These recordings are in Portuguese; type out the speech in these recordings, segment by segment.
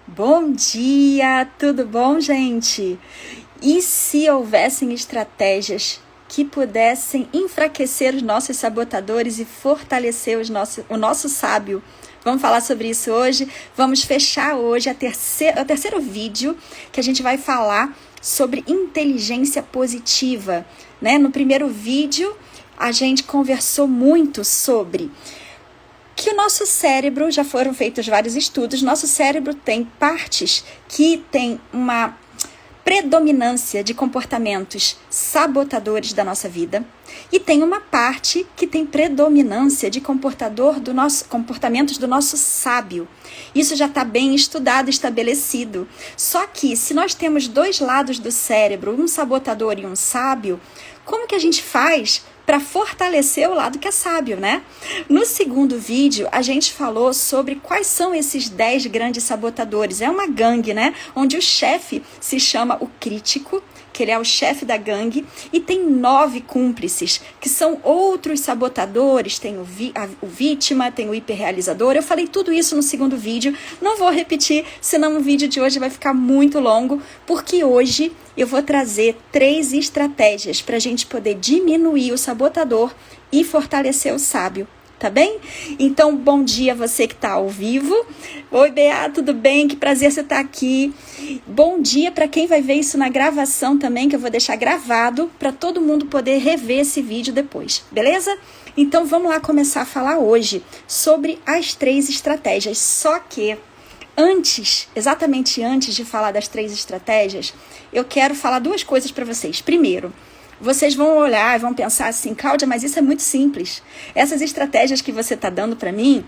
Bom dia, tudo bom, gente? E se houvessem estratégias que pudessem enfraquecer os nossos sabotadores e fortalecer o nosso sábio? Vamos falar sobre isso hoje. Vamos fechar hoje o terceiro vídeo que a gente vai falar sobre inteligência positiva, né? No primeiro vídeo, a gente conversou muito sobre que o nosso cérebro, já foram feitos vários estudos, nosso cérebro tem partes que tem uma predominância de comportamentos sabotadores da nossa vida e tem uma parte que tem predominância de comportamentos do nosso sábio. Isso já está bem estudado, estabelecido. Só que se nós temos dois lados do cérebro, um sabotador e um sábio, como que a gente faz para fortalecer o lado que é sábio, né? No segundo vídeo, a gente falou sobre quais são esses 10 grandes sabotadores. É uma gangue, né? Onde o chefe se chama o crítico, que ele é o chefe da gangue, e tem 9 cúmplices, que são outros sabotadores, tem o vítima, tem o hiperrealizador. Eu falei tudo isso no segundo vídeo, não vou repetir, senão o vídeo de hoje vai ficar muito longo, porque hoje eu vou trazer 3 estratégias para a gente poder diminuir o sabotador e fortalecer o sábio. Tá bem? Então, bom dia você que está ao vivo. Oi, Bea, tudo bem? Que prazer você estar aqui. Bom dia para quem vai ver isso na gravação também, que eu vou deixar gravado para todo mundo poder rever esse vídeo depois, beleza? Então, vamos lá começar a falar hoje sobre as 3 estratégias. Só que exatamente antes de falar das 3 estratégias, eu quero falar 2 coisas para vocês. Primeiro, vocês vão olhar e vão pensar assim, Cláudia, mas isso é muito simples. Essas estratégias que você está dando para mim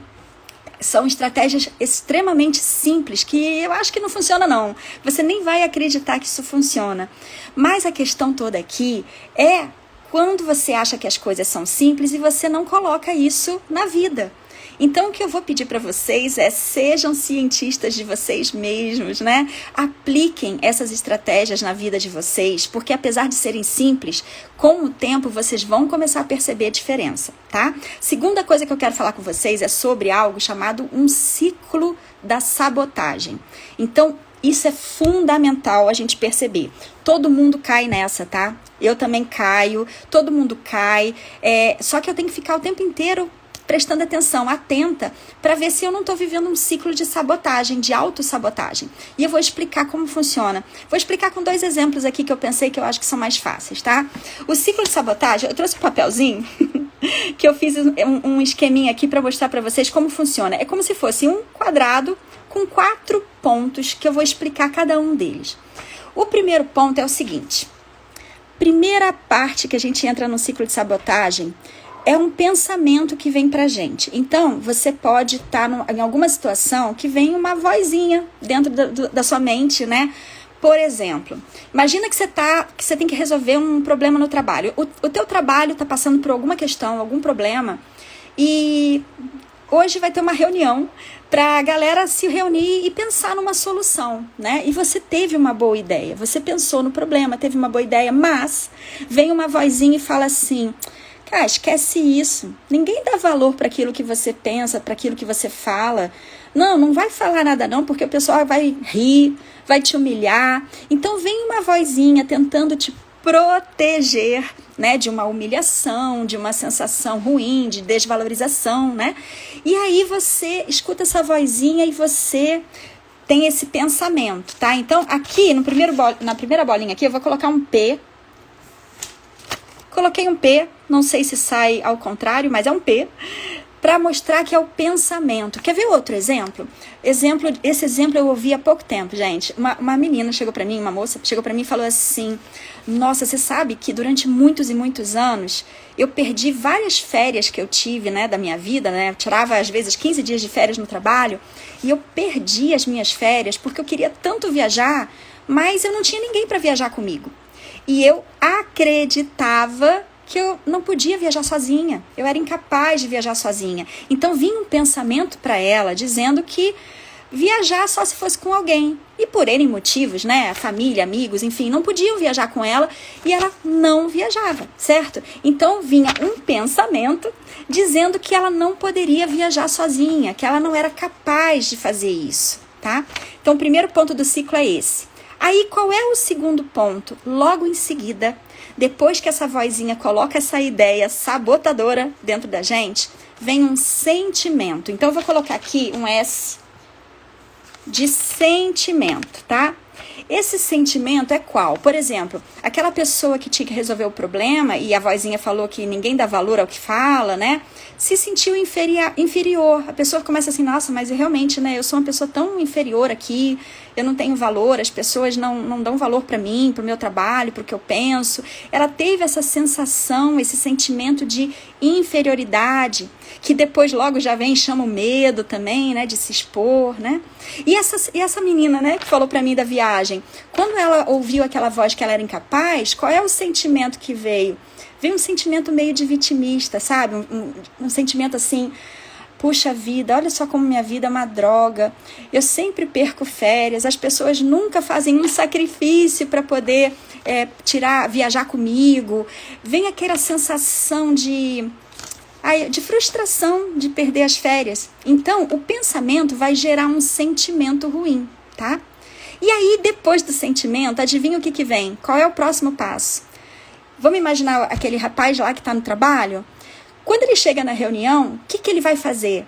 são estratégias extremamente simples, que eu acho que não funciona não. Você nem vai acreditar que isso funciona. Mas a questão toda aqui é quando você acha que as coisas são simples e você não coloca isso na vida. Então, o que eu vou pedir para vocês é sejam cientistas de vocês mesmos, né? Apliquem essas estratégias na vida de vocês, porque apesar de serem simples, com o tempo vocês vão começar a perceber a diferença, tá? Segunda coisa que eu quero falar com vocês é sobre algo chamado um ciclo da sabotagem. Então, isso é fundamental a gente perceber. Todo mundo cai nessa, tá? Eu também caio, todo mundo cai, só que eu tenho que ficar o tempo inteiro prestando atenção, atenta, para ver se eu não estou vivendo um ciclo de sabotagem, de autossabotagem. E eu vou explicar como funciona. Vou explicar com 2 exemplos aqui que eu pensei que eu acho que são mais fáceis, tá? O ciclo de sabotagem, eu trouxe um papelzinho que eu fiz um esqueminha aqui para mostrar para vocês como funciona. É como se fosse um quadrado com 4 pontos que eu vou explicar cada um deles. O primeiro ponto é o seguinte. Primeira parte que a gente entra no ciclo de sabotagem é um pensamento que vem pra gente. Então, você pode estar em alguma situação que vem uma vozinha dentro da sua mente, né? Por exemplo, imagina que você tem que resolver um problema no trabalho. O teu trabalho está passando por alguma questão, algum problema, e hoje vai ter uma reunião para a galera se reunir e pensar numa solução, né? E você teve uma boa ideia, você pensou no problema, teve uma boa ideia, mas vem uma vozinha e fala assim: cara, esquece isso. Ninguém dá valor para aquilo que você pensa, para aquilo que você fala. Não vai falar nada não, porque o pessoal vai rir, vai te humilhar. Então vem uma vozinha tentando te proteger, né, de uma humilhação, de uma sensação ruim, de desvalorização, né? E aí você escuta essa vozinha e você tem esse pensamento, tá? Então aqui na primeira bolinha aqui eu vou colocar um P. Coloquei um P, não sei se sai ao contrário, mas é um P, para mostrar que é o pensamento. Quer ver outro exemplo? Esse exemplo eu ouvi há pouco tempo, gente. Uma menina chegou para mim, uma moça chegou para mim e falou assim: nossa, você sabe que durante muitos e muitos anos eu perdi várias férias que eu tive, né, da minha vida, né? Eu tirava às vezes 15 dias de férias no trabalho e eu perdi as minhas férias porque eu queria tanto viajar, mas eu não tinha ninguém para viajar comigo. E eu acreditava que eu não podia viajar sozinha. Eu era incapaz de viajar sozinha. Então vinha um pensamento para ela dizendo que viajar só se fosse com alguém. E por N motivos, né? Família, amigos, enfim, não podiam viajar com ela e ela não viajava, certo? Então vinha um pensamento dizendo que ela não poderia viajar sozinha, que ela não era capaz de fazer isso. tá? Então, o primeiro ponto do ciclo é esse. Aí, qual é o segundo ponto? Logo em seguida, depois que essa vozinha coloca essa ideia sabotadora dentro da gente, vem um sentimento. Então, eu vou colocar aqui um S de sentimento, tá? Esse sentimento é qual? Por exemplo, aquela pessoa que tinha que resolver o problema e a vozinha falou que ninguém dá valor ao que fala, né? Se sentiu inferior. A pessoa começa assim, nossa, mas realmente, né? Eu sou uma pessoa tão inferior aqui, eu não tenho valor, as pessoas não dão valor para mim, para o meu trabalho, para o que eu penso. Ela teve essa sensação, esse sentimento de inferioridade, que depois logo já vem e chama o medo também, né? De se expor, né? E essa menina, né? Que falou para mim da viagem, quando ela ouviu aquela voz que ela era incapaz, qual é o sentimento que veio? Veio um sentimento meio de vitimista, sabe? Um sentimento assim, puxa vida, olha só como minha vida é uma droga, eu sempre perco férias, as pessoas nunca fazem um sacrifício para poder viajar comigo. Vem aquela sensação de frustração de perder as férias. Então, o pensamento vai gerar um sentimento ruim, tá? E aí, depois do sentimento, adivinha o que vem? Qual é o próximo passo? Vamos imaginar aquele rapaz lá que está no trabalho? Quando ele chega na reunião, o que ele vai fazer?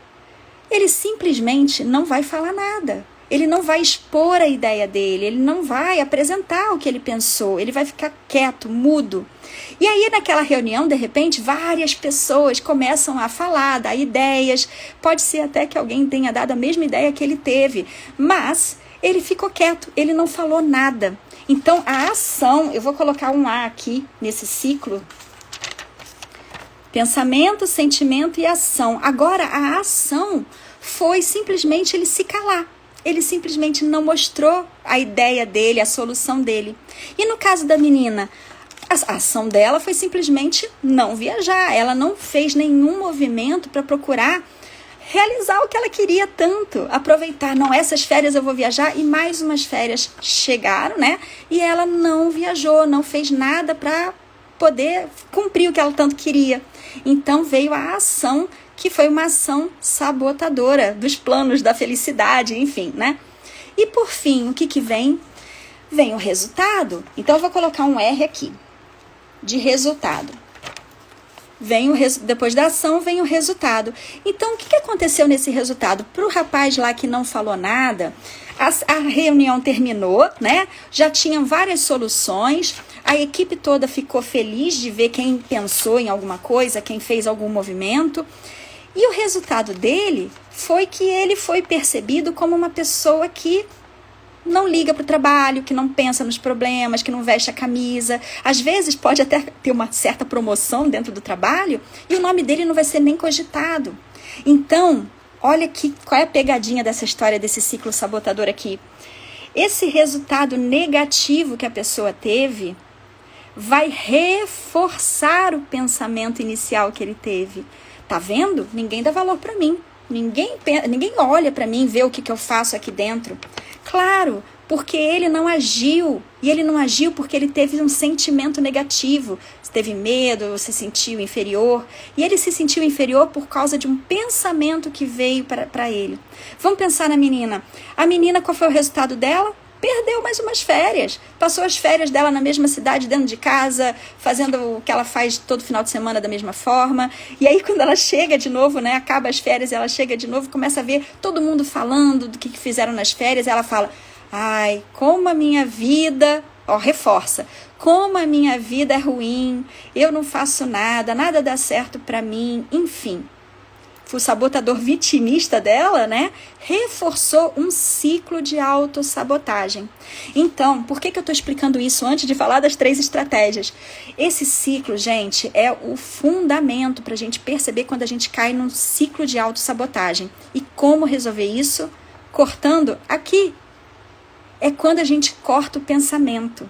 Ele simplesmente não vai falar nada. Ele não vai expor a ideia dele, ele não vai apresentar o que ele pensou, ele vai ficar quieto, mudo. E aí, naquela reunião, de repente, várias pessoas começam a falar, dar ideias. Pode ser até que alguém tenha dado a mesma ideia que ele teve, mas ele ficou quieto, ele não falou nada. Então, a ação, eu vou colocar um A aqui nesse ciclo. Pensamento, sentimento e ação. Agora, a ação foi simplesmente ele se calar. Ele simplesmente não mostrou a ideia dele, a solução dele. E no caso da menina, a ação dela foi simplesmente não viajar. Ela não fez nenhum movimento para procurar realizar o que ela queria tanto. Aproveitar, não, essas férias eu vou viajar, e mais umas férias chegaram, né? E ela não viajou, não fez nada para poder cumprir o que ela tanto queria. Então veio a ação, que foi uma ação sabotadora dos planos da felicidade, enfim, né? E por fim, o que vem? Vem o resultado. Então eu vou colocar um R aqui, de resultado. Depois da ação vem o resultado. Então, o que aconteceu nesse resultado? Para o rapaz lá que não falou nada, a reunião terminou, né? Já tinham várias soluções, a equipe toda ficou feliz de ver quem pensou em alguma coisa, quem fez algum movimento. E o resultado dele foi que ele foi percebido como uma pessoa que não liga para o trabalho, que não pensa nos problemas, que não veste a camisa. Às vezes pode até ter uma certa promoção dentro do trabalho e o nome dele não vai ser nem cogitado. Então, olha qual é a pegadinha dessa história, desse ciclo sabotador aqui. Esse resultado negativo que a pessoa teve vai reforçar o pensamento inicial que ele teve. Tá vendo? Ninguém dá valor para mim. Ninguém olha para mim e vê o que eu faço aqui dentro. Claro, porque ele não agiu. E ele não agiu porque ele teve um sentimento negativo. Teve medo, se sentiu inferior. E ele se sentiu inferior por causa de um pensamento que veio para ele. Vamos pensar na menina. A menina, qual foi o resultado dela? Perdeu mais umas férias. Passou as férias dela na mesma cidade, dentro de casa, fazendo o que ela faz todo final de semana da mesma forma. E aí, quando ela chega de novo, né, acaba as férias, ela chega de novo, começa a ver todo mundo falando do que fizeram nas férias. Ela fala, ai, como a minha vida... reforça. Como a minha vida é ruim, eu não faço nada, nada dá certo para mim, enfim. O sabotador vitimista dela, né, reforçou um ciclo de autossabotagem. Então, por que eu estou explicando isso antes de falar das 3 estratégias? Esse ciclo, gente, é o fundamento para a gente perceber quando a gente cai num ciclo de autossabotagem. E como resolver isso? Cortando aqui. É quando a gente corta o pensamento.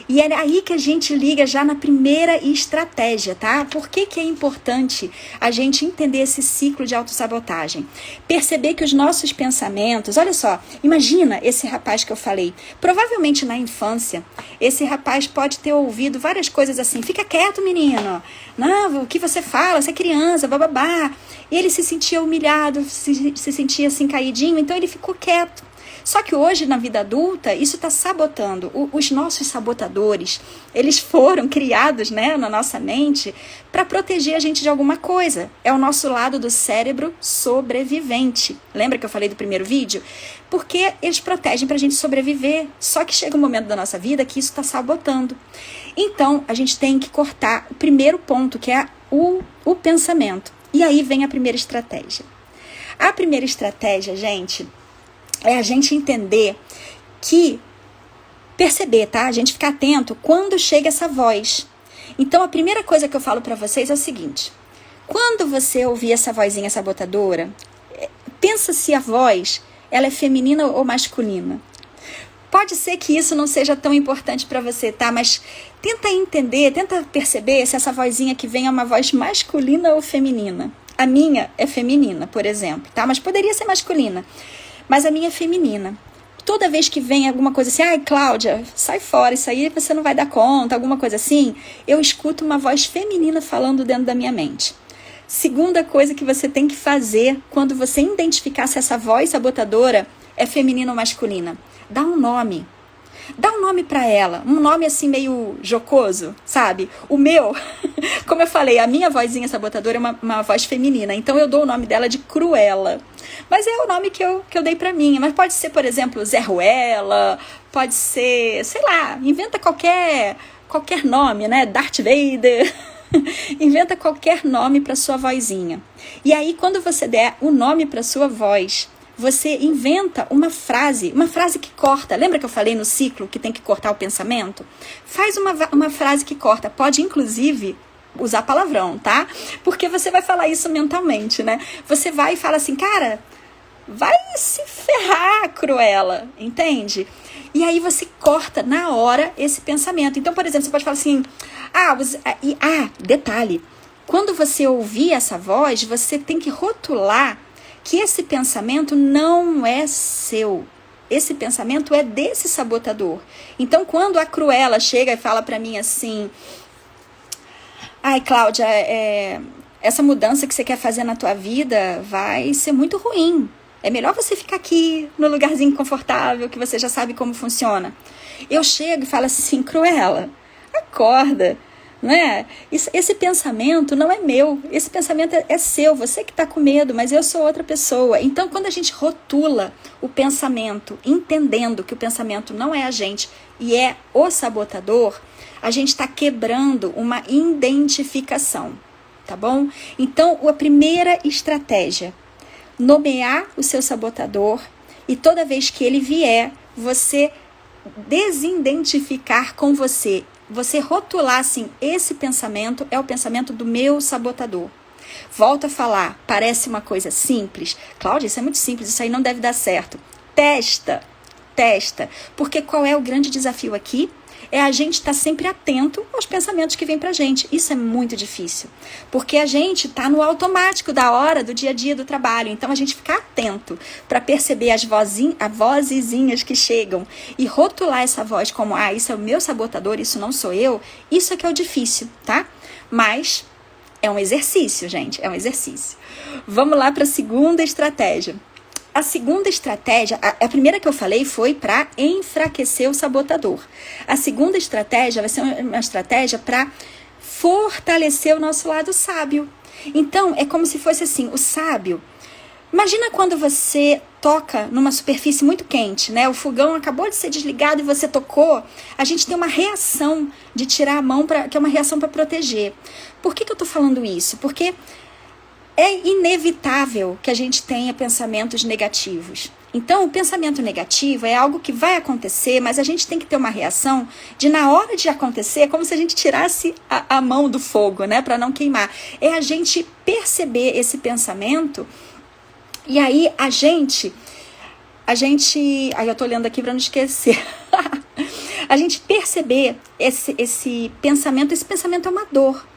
E é aí que a gente liga já na primeira estratégia, tá? Por que é importante a gente entender esse ciclo de autossabotagem? Perceber que os nossos pensamentos... Olha só, imagina esse rapaz que eu falei. Provavelmente na infância, esse rapaz pode ter ouvido várias coisas assim. Fica quieto, menino. Não, o que você fala? Você é criança, bababá. E ele se sentia humilhado, se sentia assim caidinho, então ele ficou quieto. Só que hoje, na vida adulta, isso está sabotando. Os nossos sabotadores, eles foram criados, né, na nossa mente para proteger a gente de alguma coisa. É o nosso lado do cérebro sobrevivente. Lembra que eu falei do primeiro vídeo? Porque eles protegem para a gente sobreviver. Só que chega um momento da nossa vida que isso está sabotando. Então, a gente tem que cortar o primeiro ponto, que é o pensamento. E aí vem a primeira estratégia. A primeira estratégia, gente, é a gente entender que, perceber, tá? A gente ficar atento quando chega essa voz. Então, a primeira coisa que eu falo pra vocês é o seguinte: quando você ouvir essa vozinha sabotadora, pensa se a voz, ela é feminina ou masculina. Pode ser que isso não seja tão importante pra você, tá? Mas tenta entender, tenta perceber se essa vozinha que vem é uma voz masculina ou feminina. A minha é feminina, por exemplo, tá? Mas poderia ser masculina. Mas a minha é feminina. Toda vez que vem alguma coisa assim, ai, Cláudia, sai fora, isso aí você não vai dar conta, alguma coisa assim, eu escuto uma voz feminina falando dentro da minha mente. Segunda coisa que você tem que fazer quando você identificar se essa voz sabotadora é feminina ou masculina, dá um nome. Dá um nome pra ela, um nome assim meio jocoso, sabe? O meu, como eu falei, a minha vozinha sabotadora é uma voz feminina, então eu dou o nome dela de Cruella. Mas é o nome que eu dei pra mim. Mas pode ser, por exemplo, Zé Ruela, pode ser, sei lá, inventa qualquer nome, né? Darth Vader. Inventa qualquer nome pra sua vozinha. E aí, quando você der o nome pra sua voz, você inventa uma frase que corta. Lembra que eu falei no ciclo que tem que cortar o pensamento? Faz uma frase que corta. Pode, inclusive, usar palavrão, tá? Porque você vai falar isso mentalmente, né? Você vai e fala assim, cara, vai se ferrar, Cruella, entende? E aí você corta na hora esse pensamento. Então, por exemplo, você pode falar assim, detalhe, quando você ouvir essa voz, você tem que rotular que esse pensamento não é seu. Esse pensamento é desse sabotador. Então, quando a Cruella chega e fala pra mim assim, ai, Cláudia, essa mudança que você quer fazer na tua vida vai ser muito ruim. É melhor você ficar aqui no lugarzinho confortável, que você já sabe como funciona. Eu chego e falo assim, Cruella, acorda. Né? Esse pensamento não é meu, esse pensamento é seu, você que está com medo, mas eu sou outra pessoa. Então, quando a gente rotula o pensamento, entendendo que o pensamento não é a gente e é o sabotador, a gente está quebrando uma identificação, tá bom? Então, a primeira estratégia, nomear o seu sabotador e toda vez que ele vier, você desidentificar com você rotular assim, esse pensamento é o pensamento do meu sabotador. Volto a falar, parece uma coisa simples. Cláudia, isso é muito simples, isso aí não deve dar certo. Testa, porque qual é o grande desafio aqui? É a gente estar sempre atento aos pensamentos que vêm pra gente. Isso é muito difícil, porque a gente tá no automático da hora, do dia a dia do trabalho. Então, a gente ficar atento para perceber as vozinhas que chegam e rotular essa voz como, isso é o meu sabotador, isso não sou eu. Isso é que é o difícil, tá? Mas é um exercício, gente, é um exercício. Vamos lá para a segunda estratégia. A segunda estratégia, a primeira que eu falei foi para enfraquecer o sabotador. A segunda estratégia vai ser uma estratégia para fortalecer o nosso lado sábio. Então, é como se fosse assim, o sábio. Imagina quando você toca numa superfície muito quente, né? O fogão acabou de ser desligado e você tocou. A gente tem uma reação de tirar a mão, que é uma reação para proteger. Por que eu tô falando isso? Porque é inevitável que a gente tenha pensamentos negativos. Então, o pensamento negativo é algo que vai acontecer, mas a gente tem que ter uma reação de, na hora de acontecer, é como se a gente tirasse a mão do fogo, né, para não queimar. É a gente perceber esse pensamento e aí a gente... Aí eu tô olhando aqui para não esquecer. A gente perceber esse pensamento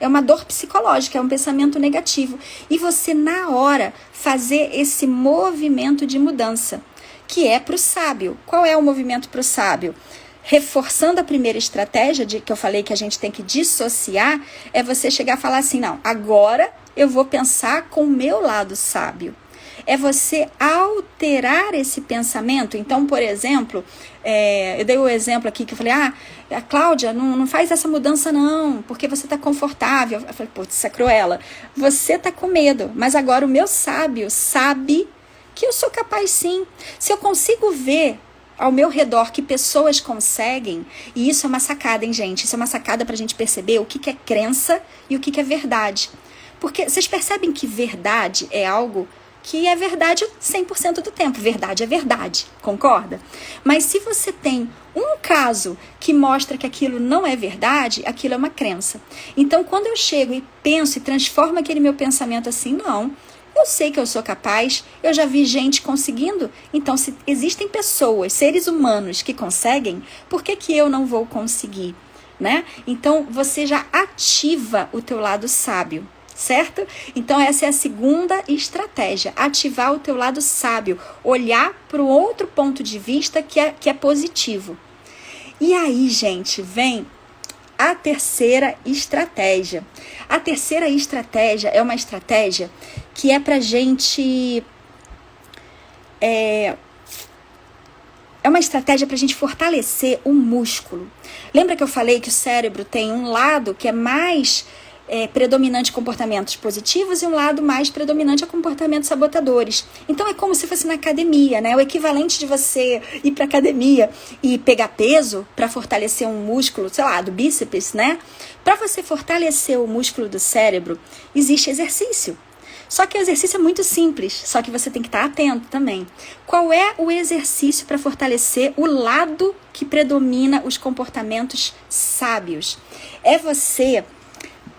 é uma dor psicológica, é um pensamento negativo. E você, na hora, fazer esse movimento de mudança, que é para o sábio. Qual é o movimento para o sábio? Reforçando a primeira estratégia que eu falei que a gente tem que dissociar, é você chegar a falar assim, não, agora eu vou pensar com o meu lado sábio. é você alterar esse pensamento. Então, por exemplo, eu dei o exemplo aqui que eu falei, a Cláudia, não faz essa mudança não, porque você está confortável. Eu falei, putz, isso é cruela. Você está com medo, mas agora o meu sábio sabe que eu sou capaz sim. Se eu consigo ver ao meu redor que pessoas conseguem, e isso é uma sacada, hein, gente? Isso é uma sacada pra gente perceber o que é crença e o que é verdade. Porque vocês percebem que verdade é algo que é verdade 100% do tempo. Verdade é verdade, concorda? Mas se você tem um caso que mostra que aquilo não é verdade, aquilo é uma crença. Então, quando eu chego e penso e transformo aquele meu pensamento assim, não, eu sei que eu sou capaz, eu já vi gente conseguindo, então se existem pessoas, seres humanos que conseguem, por que eu não vou conseguir, né? Então você já ativa o teu lado sábio, certo? Então essa é a segunda estratégia, ativar o teu lado sábio, olhar para o outro ponto de vista que é positivo. E aí, gente, vem a terceira estratégia. A terceira estratégia é uma estratégia que é pra gente... É uma estratégia pra gente fortalecer o músculo. Lembra que eu falei que o cérebro tem um lado que é mais predominante a comportamentos positivos e um lado mais predominante a comportamentos sabotadores. Então é como se fosse na academia, né? O equivalente de você ir para academia e pegar peso para fortalecer um músculo, sei lá, do bíceps, né? Para você fortalecer o músculo do cérebro, existe exercício. Só que o exercício é muito simples, só que você tem que estar atento também. Qual é o exercício para fortalecer o lado que predomina os comportamentos sábios? É você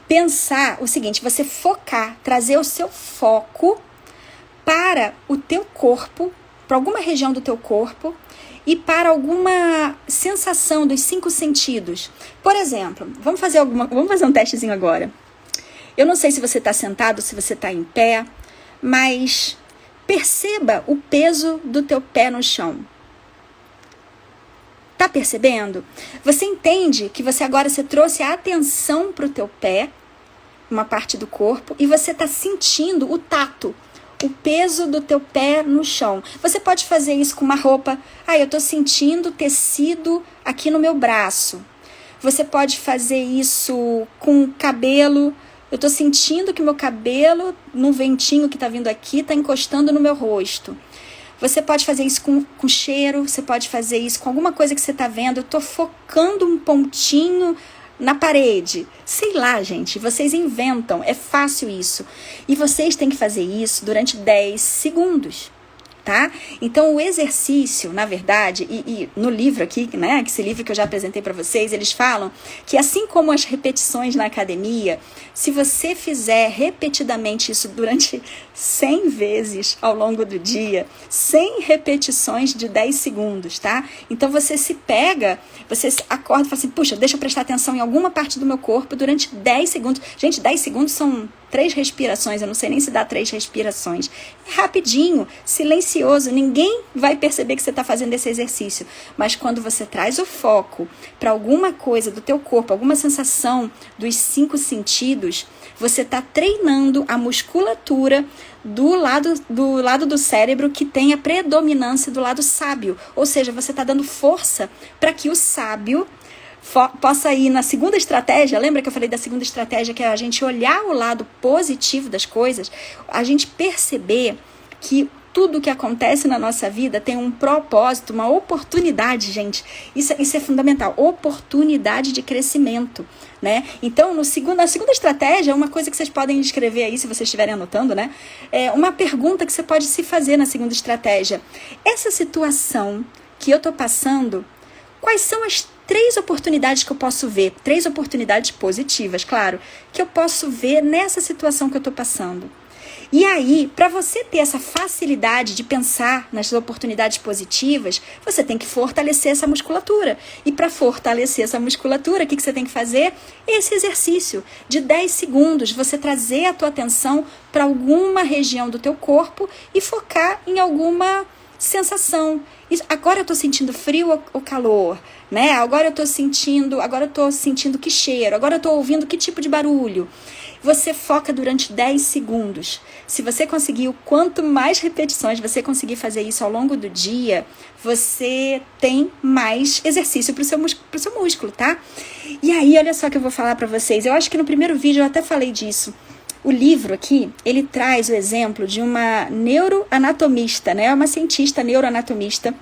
pensar o seguinte, você focar, trazer o seu foco para o teu corpo, para alguma região do teu corpo e para alguma sensação dos 5 sentidos. Por exemplo, vamos fazer um testezinho agora. Eu não sei se você está sentado, se você está em pé, mas perceba o peso do teu pé no chão. Tá percebendo? Você entende que você trouxe a atenção para o teu pé, uma parte do corpo, e você está sentindo o tato, o peso do teu pé no chão. Você pode fazer isso com uma roupa. Eu estou sentindo tecido aqui no meu braço. Você pode fazer isso com o cabelo. Eu estou sentindo que meu cabelo, no ventinho que está vindo aqui, está encostando no meu rosto. Você pode fazer isso com cheiro, você pode fazer isso com alguma coisa que você está vendo. Eu estou focando um pontinho na parede. Sei lá, gente, vocês inventam, é fácil isso. E vocês têm que fazer isso durante 10 segundos. Tá? Então o exercício, na verdade, e no livro aqui, né, esse livro que eu já apresentei para vocês, eles falam que assim como as repetições na academia, se você fizer repetidamente isso durante 100 vezes ao longo do dia, 100 repetições de 10 segundos, tá? Então você se pega, você acorda e fala assim, puxa, deixa eu prestar atenção em alguma parte do meu corpo durante 10 segundos. Gente, 10 segundos são 3 respirações, eu não sei nem se dá 3 respirações. É rapidinho, silencioso, ninguém vai perceber que você está fazendo esse exercício. Mas quando você traz o foco para alguma coisa do teu corpo, alguma sensação dos 5 sentidos, você está treinando a musculatura do lado do cérebro que tem a predominância do lado sábio. Ou seja, você está dando força para que o sábio possa ir na segunda estratégia. Lembra que eu falei da segunda estratégia, que é a gente olhar o lado positivo das coisas, a gente perceber que tudo que acontece na nossa vida tem um propósito, uma oportunidade, gente. Isso é fundamental, oportunidade de crescimento, né? Então, na segunda estratégia, uma coisa que vocês podem escrever aí, se vocês estiverem anotando, né? É uma pergunta que você pode se fazer na segunda estratégia. Essa situação que eu tô passando, quais são as 3 oportunidades que eu posso ver? 3 oportunidades positivas, claro, que eu posso ver nessa situação que eu tô passando. E aí, para você ter essa facilidade de pensar nas oportunidades positivas, você tem que fortalecer essa musculatura. E para fortalecer essa musculatura, o que você tem que fazer? Esse exercício de 10 segundos, você trazer a tua atenção para alguma região do teu corpo e focar em alguma sensação. Agora eu estou sentindo frio ou calor, né? Agora eu estou sentindo que cheiro, agora eu estou ouvindo que tipo de barulho. Você foca durante 10 segundos. Se você conseguir, quanto mais repetições você conseguir fazer isso ao longo do dia, você tem mais exercício pro seu músculo, tá? E aí, olha só o que eu vou falar para vocês. Eu acho que no primeiro vídeo eu até falei disso. O livro aqui, ele traz o exemplo de uma neuroanatomista, né? Uma cientista neuroanatomista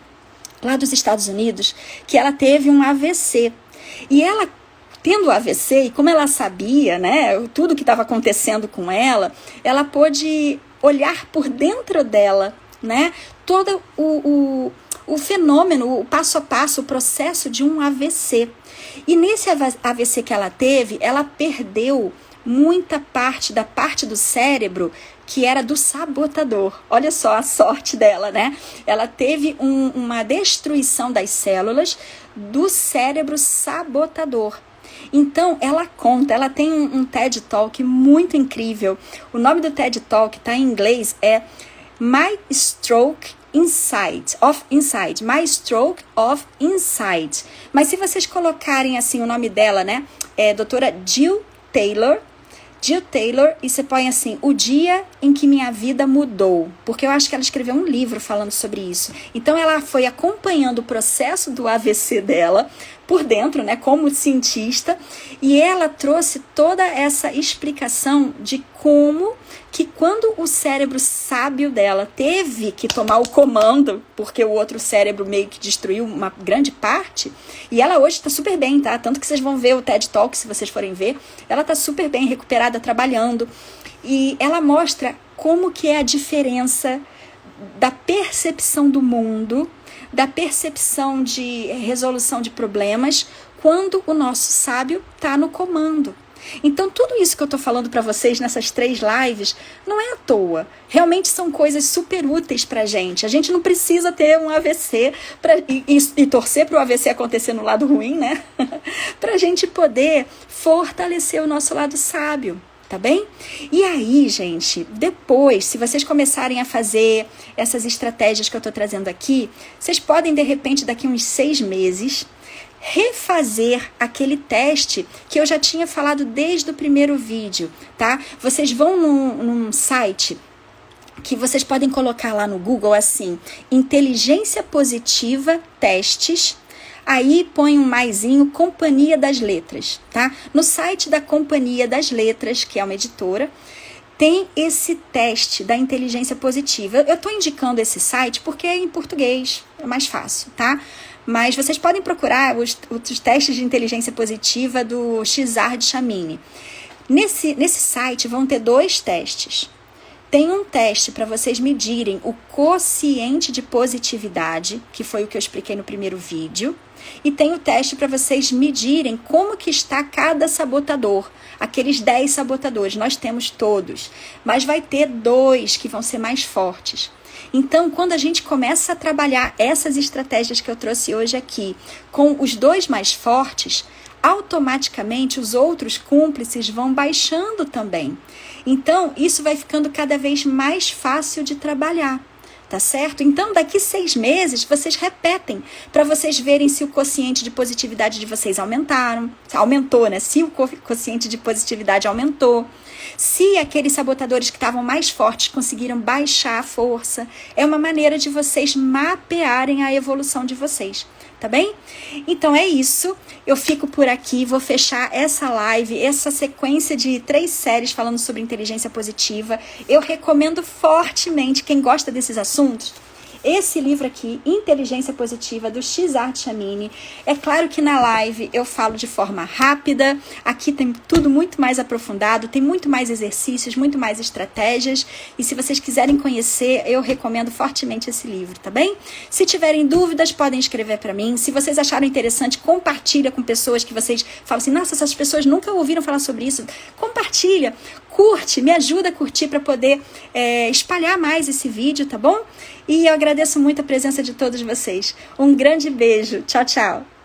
lá dos Estados Unidos, que ela teve um AVC. E ela, tendo o AVC, e como ela sabia, né, tudo que estava acontecendo com ela, ela pôde olhar por dentro dela, né, todo o fenômeno, o passo a passo, o processo de um AVC. E nesse AVC que ela teve, ela perdeu muita parte do cérebro que era do sabotador. Olha só a sorte dela, né? Ela teve uma destruição das células do cérebro sabotador. Então, ela tem um TED Talk muito incrível. O nome do TED Talk tá em inglês, é My Stroke Inside, My Stroke of Inside. Mas se vocês colocarem assim o nome dela, né? É doutora Jill Taylor, e você põe assim, o dia em que minha vida mudou, porque eu acho que ela escreveu um livro falando sobre isso. Então ela foi acompanhando o processo do AVC dela por dentro, né, como cientista, e ela trouxe toda essa explicação de como que quando o cérebro sábio dela teve que tomar o comando, porque o outro cérebro meio que destruiu uma grande parte, e ela hoje está super bem, tá? Tanto que vocês vão ver o TED Talk, se vocês forem ver, ela está super bem recuperada, trabalhando, e ela mostra como que é a diferença da percepção do mundo, da percepção de resolução de problemas, quando o nosso sábio está no comando. Então, tudo isso que eu estou falando para vocês nessas 3 lives não é à toa. Realmente são coisas super úteis para a gente. A gente não precisa ter um AVC e torcer para o AVC acontecer no lado ruim, né? Para a gente poder fortalecer o nosso lado sábio. Tá bem? E aí, gente, depois, se vocês começarem a fazer essas estratégias que eu tô trazendo aqui, vocês podem, de repente, daqui uns 6 meses, refazer aquele teste que eu já tinha falado desde o primeiro vídeo, tá? Vocês vão num site que vocês podem colocar lá no Google, assim, Inteligência Positiva Testes. Aí põe um maisinho, Companhia das Letras, tá? No site da Companhia das Letras, que é uma editora, tem esse teste da inteligência positiva. Eu estou indicando esse site porque é em português, é mais fácil, tá? Mas vocês podem procurar os testes de inteligência positiva do Cesar de Chamini. Nesse site vão ter 2 testes. Tem um teste para vocês medirem o quociente de positividade, que foi o que eu expliquei no primeiro vídeo. E tem o teste para vocês medirem como que está cada sabotador. Aqueles 10 sabotadores, nós temos todos. Mas vai ter 2 que vão ser mais fortes. Então, quando a gente começa a trabalhar essas estratégias que eu trouxe hoje aqui, com os 2 mais fortes, automaticamente os outros cúmplices vão baixando também. Então, isso vai ficando cada vez mais fácil de trabalhar, tá certo? Então, daqui 6 meses, vocês repetem para vocês verem se o quociente de positividade de vocês aumentou, né? Se o quociente de positividade aumentou, se aqueles sabotadores que estavam mais fortes conseguiram baixar a força. É uma maneira de vocês mapearem a evolução de vocês. Tá bem? Então é isso, eu fico por aqui, vou fechar essa live, essa sequência de 3 séries falando sobre inteligência positiva. Eu recomendo fortemente, quem gosta desses assuntos, esse livro aqui, Inteligência Positiva, do Cesar de Chamini. É claro que na live eu falo de forma rápida, aqui tem tudo muito mais aprofundado, tem muito mais exercícios, muito mais estratégias, e se vocês quiserem conhecer, eu recomendo fortemente esse livro, tá bem? Se tiverem dúvidas, podem escrever para mim. Se vocês acharam interessante, compartilha com pessoas que vocês falam assim, nossa, essas pessoas nunca ouviram falar sobre isso. Compartilha, curte, me ajuda a curtir para poder espalhar mais esse vídeo, tá bom? E eu agradeço muito a presença de todos vocês. Um grande beijo. Tchau, tchau.